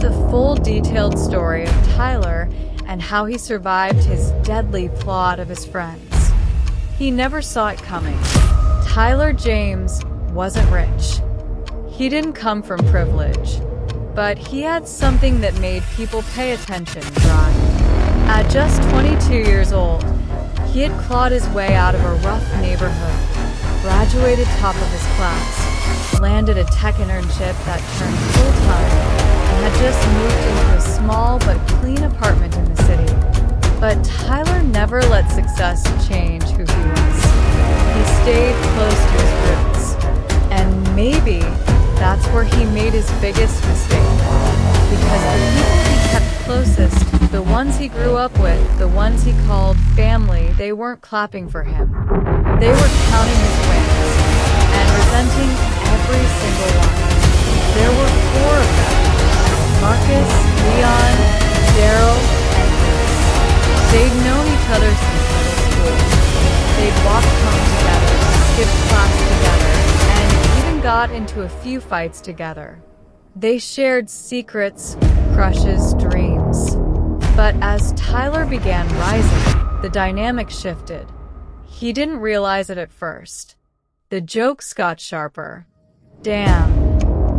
the full detailed story of Tyler and how he survived his deadly plot of his friends. He never saw it coming. Tyler James wasn't rich. He didn't come from privilege, but he had something that made people pay attention: drive. At just 22 years old, he had clawed his way out of a rough neighborhood, graduated top of his class, landed a tech internship that turned full-time, and had just moved into a small but clean apartment in the city. But Tyler never let success change who he was. He stayed close to his roots, and maybe that's where he made his biggest mistake. Because the people he kept closest, the ones he grew up with, the ones he called family, they weren't clapping for him. They were counting his wins and resenting every single one. There were 4 of them: Marcus, Leon, Daryl, and Reese. They'd known each other since middle school. They'd walked home together, skipped class together, and even got into a few fights together. They shared secrets, crushes, dreams. But as Tyler began rising, the dynamic shifted. He didn't realize it at first. The jokes got sharper. Damn,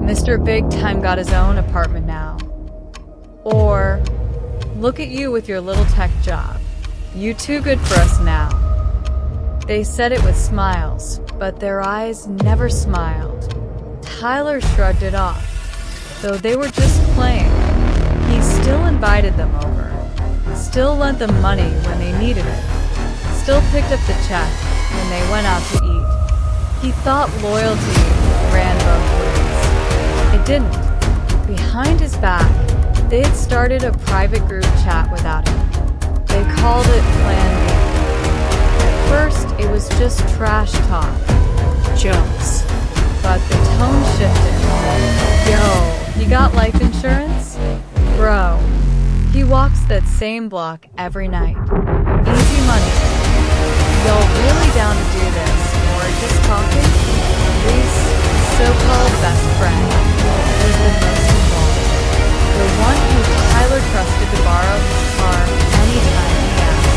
Mr. Big Time got his own apartment now. Or, look at you with your little tech job. You too good for us now. They said it with smiles, but their eyes never smiled. Tyler shrugged it off. Though they were just playing, he still invited them over, still lent them money when they needed it, still picked up the check when they went out to eat. He thought loyalty ran both ways. It didn't. Behind his back, they had started a private group chat without him. They called it Plan B. At first, it was just trash talk, jokes, but the tone shifted. Yo, you got life insurance? Bro, he walks that same block every night. Easy money. Y'all really down to do this, or just talking? Reese, so-called best friend, was the most involved. The one who Tyler trusted to borrow his car anytime he asked.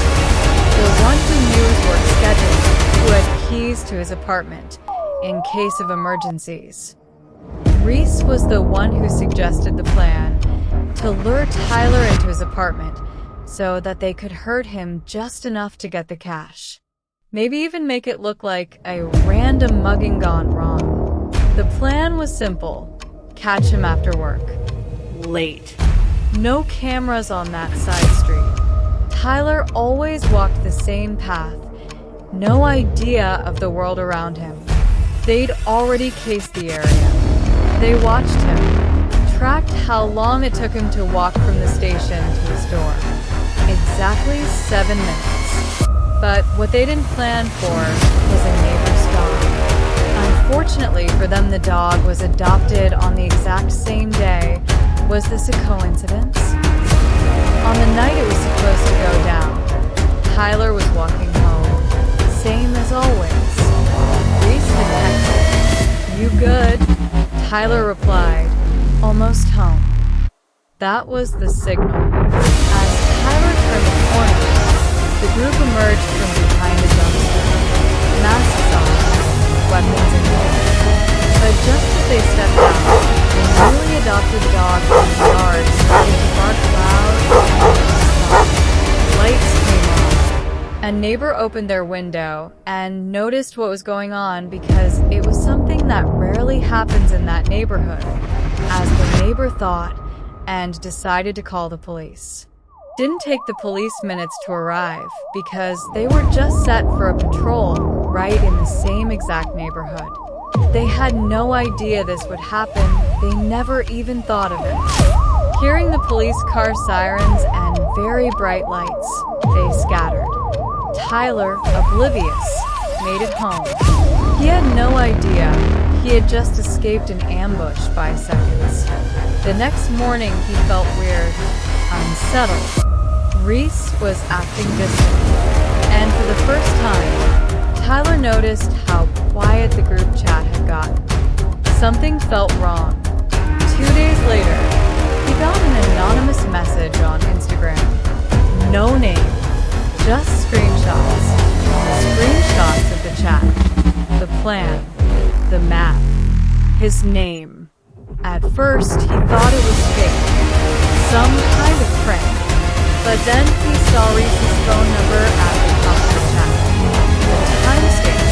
The one who knew his work schedule, who had keys to his apartment in case of emergencies. Reese was the one who suggested the plan to lure Tyler into his apartment so that they could hurt him just enough to get the cash. Maybe even make it look like a random mugging gone wrong. The plan was simple: catch him after work. Late. No cameras on that side street. Tyler always walked the same path. No idea of the world around him. They'd already cased the area. They watched him, tracked how long it took him to walk from the station to his door. Exactly 7 minutes. But what they didn't plan for was a neighbor's dog. Unfortunately for them, the dog was adopted on the exact same day. Was this a coincidence? On the night it was supposed to go down, Tyler was walking home, same as always. Reese had texted, "You good?" Tyler replied, "Almost home." That was the signal. As Tyler turned the corner, the group emerged from behind a dumpster, masks on, weapons in hand. But just as they stepped out, the newly adopted dog from the yard started to bark loud and stopped. Lights came on. A neighbor opened their window and noticed what was going on because it was something that rarely happens in that neighborhood, as the neighbor thought, and decided to call the police. Didn't take the police minutes to arrive because they were just set for a patrol right in the same exact neighborhood. They had no idea this would happen. They never even thought of it. Hearing the police car sirens and very bright lights, they scattered. Tyler, oblivious, made it home. He had no idea he had just escaped an ambush by seconds. The next morning he felt weird, unsettled. Reese was acting distant, and for the first time, Tyler noticed how quiet the group chat had gotten. Something felt wrong. 2 days later, he got message on Instagram. No name, just screenshots. Screenshots of the chat, the plan, the map, his name. At first, he thought it was fake, some kind of prank. But then he saw Reese's phone number at the top of the chat. The timestamp,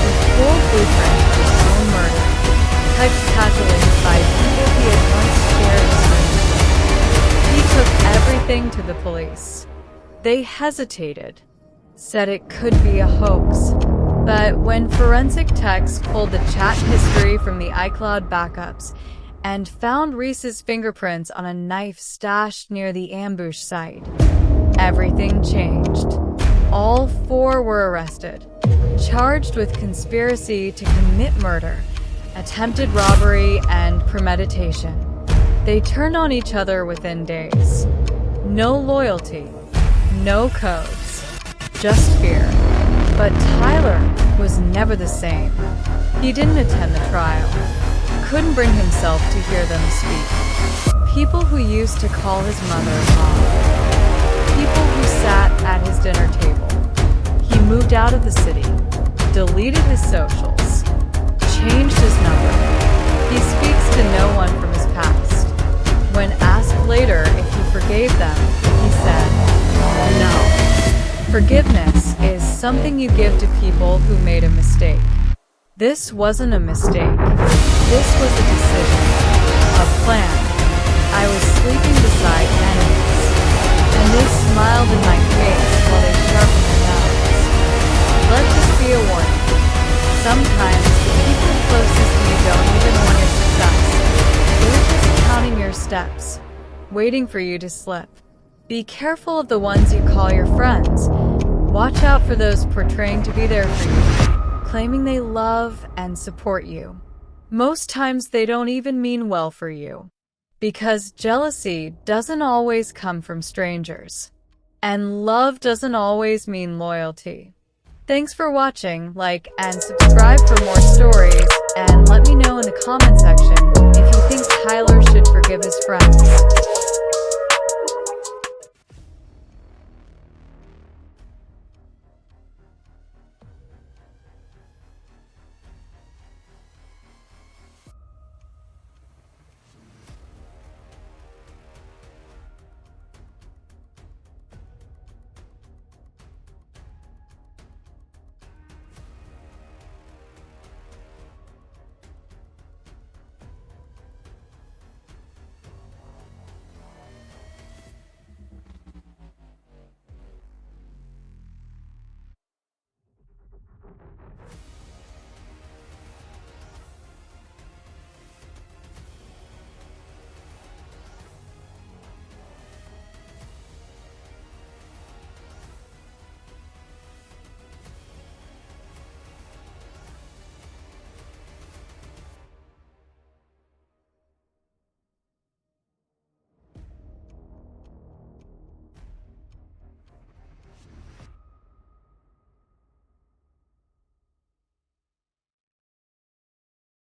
the full blueprint of his own murder, typed casually by people he had once shared his room with. He took everything to the police. They hesitated, said it could be a hoax. But when forensic techs pulled the chat history from the iCloud backups and found Reese's fingerprints on a knife stashed near the ambush site, everything changed. All four were arrested, charged with conspiracy to commit murder, attempted robbery, and premeditation. They turned on each other within days. No loyalty, no codes, just fear. But Tyler was never the same. He didn't attend the trial, couldn't bring himself to hear them speak. People who used to call his mother mom. People who sat at his dinner table. He moved out of the city, deleted his socials, changed his number. He speaks to no one from his past. When asked later if he forgave them, he said, "No. Forgiveness is something you give to people who made a mistake. This wasn't a mistake. This was a decision. A plan. I was sleeping beside enemies, and they smiled in my face while they sharpened their knives. Let this be a warning. Sometimes the people closest to you don't even want your success. They're just counting your steps, waiting for you to slip. Be careful of the ones you call your friends. Watch out for those portraying to be there for you, claiming they love and support you. Most times they don't even mean well for you. Because jealousy doesn't always come from strangers. And love doesn't always mean loyalty. Thanks for watching, like and subscribe for more stories, and let me know in the comment section